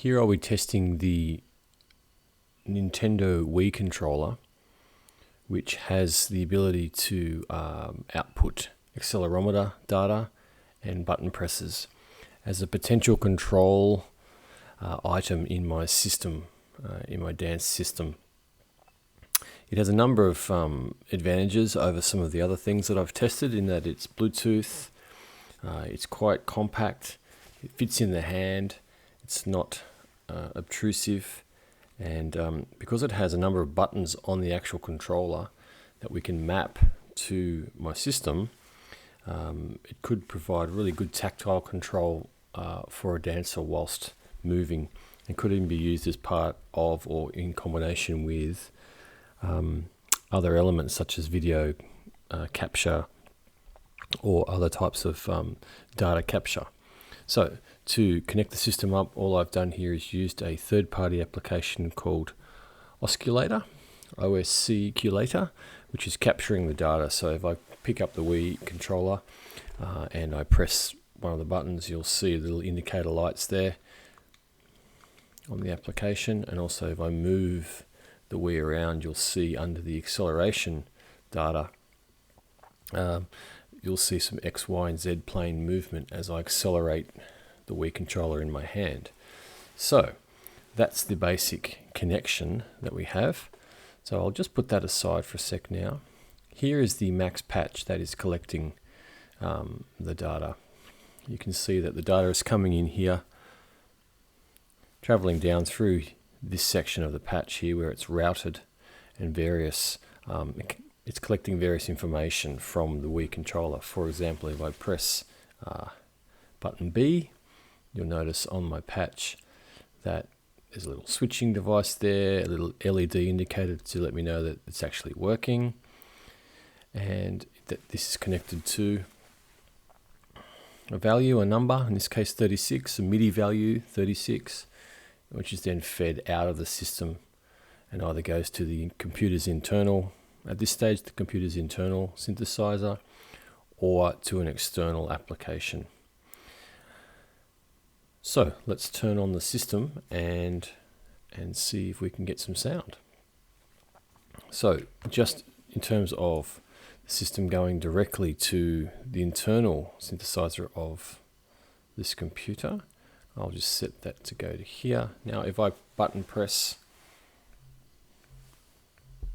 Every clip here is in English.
Here I'll be testing the Nintendo Wii controller, which has the ability to output accelerometer data and button presses as a potential control item in my system, in my dance system. It has a number of advantages over some of the other things that I've tested, in that it's Bluetooth, it's quite compact, it fits in the hand, it's not obtrusive, and because it has a number of buttons on the actual controller that we can map to my system, it could provide really good tactile control for a dancer whilst moving, and could even be used as part of or in combination with other elements such as video capture or other types of data capture. So to connect the system up, all I've done here is used a third-party application called Osculator, OSCulator, which is capturing the data. So if I pick up the Wii controller and I press one of the buttons, you'll see the little indicator lights there on the application, and also if I move the Wii around, you'll see under the acceleration data, you'll see some X, Y, and Z plane movement as I accelerate the Wii controller in my hand. So that's the basic connection that we have. So I'll just put that aside for a sec now. Here is the max patch that is collecting the data. You can see that the data is coming in here, traveling down through this section of the patch here where it's routed, and various it's collecting various information from the Wii controller. For example, if I press button B, you'll notice on my patch that there's a little switching device there, a little LED indicator to let me know that it's actually working, and that this is connected to a value, a number, in this case 36, a MIDI value 36, which is then fed out of the system and either goes to the computer's internal, at this stage the computer's internal synthesizer, or to an external application. So let's turn on the system and see if we can get some sound. So just in terms of the system going directly to the internal synthesizer of this computer, I'll just set that to go to here. Now if I button press, you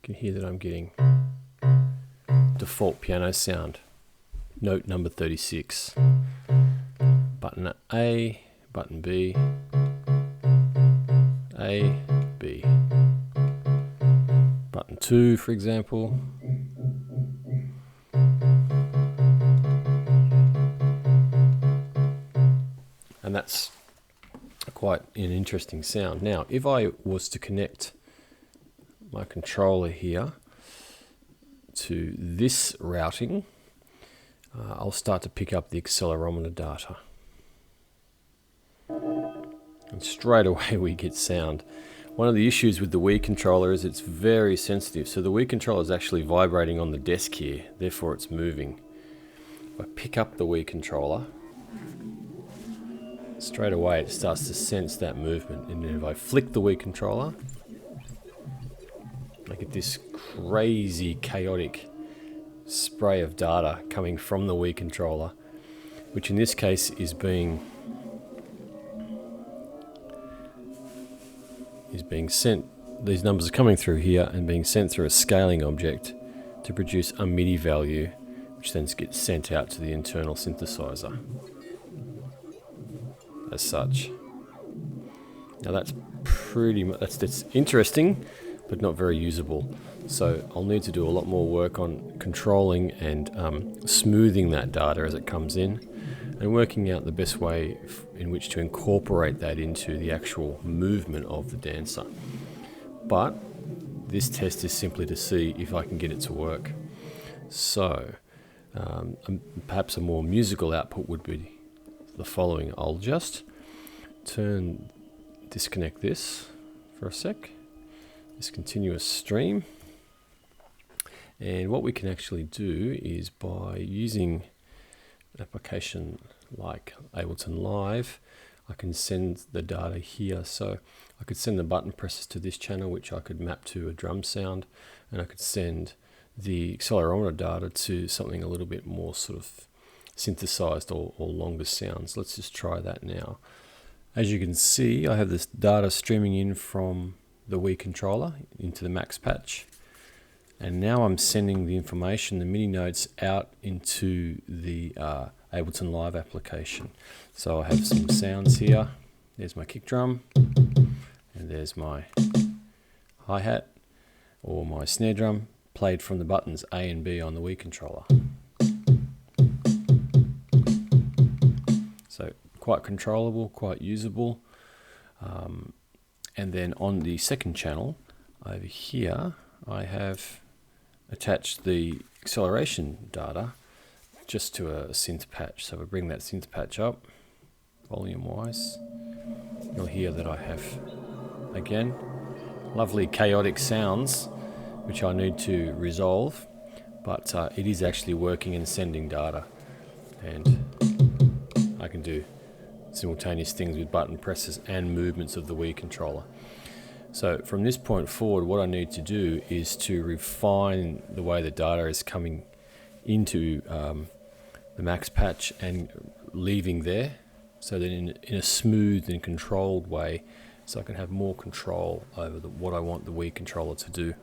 can hear that I'm getting default piano sound, note number 36. Button A, button B, A, B. Button 2, for example. And that's quite an interesting sound. Now, if I was to connect my controller here to this routing, I'll start to pick up the accelerometer data. And straight away we get sound. One of the issues with the Wii controller is it's very sensitive. So the Wii controller is actually vibrating on the desk here, therefore it's moving. If I pick up the Wii controller, straight away it starts to sense that movement. And if I flick the Wii controller, I get this crazy, chaotic spray of data coming from the Wii controller, which in this case is being sent. These numbers are coming through here and being sent through a scaling object to produce a MIDI value, which then gets sent out to the internal synthesizer as such. Now that's pretty much, that's interesting, but not very usable. So I'll need to do a lot more work on controlling and smoothing that data as it comes in, and working out the best way in which to incorporate that into the actual movement of the dancer. But this test is simply to see if I can get it to work. So perhaps a more musical output would be the following. I'll just disconnect this for a sec, this continuous stream. And what we can actually do is, by using an application like Ableton Live, I can send the data here. So I could send the button presses to this channel, which I could map to a drum sound, and I could send the accelerometer data to something a little bit more sort of synthesized or longer sounds. Let's just try that now. As you can see, I have this data streaming in from the Wii controller into the max patch, and now I'm sending the information, the MIDI notes, out into the Ableton Live application. So I have some sounds here. There's my kick drum, and there's my hi-hat or my snare drum, played from the buttons A and B on the Wii controller. So quite controllable, quite usable. And then on the second channel over here, I have attached the acceleration data just to a synth patch. So if I bring that synth patch up, volume wise, you'll hear that I have, again, lovely chaotic sounds which I need to resolve, but it is actually working and sending data, and I can do simultaneous things with button presses and movements of the Wii controller. So from this point forward, what I need to do is to refine the way the data is coming into the max patch and leaving there, so that in a smooth and controlled way, so I can have more control over what I want the Wii controller to do.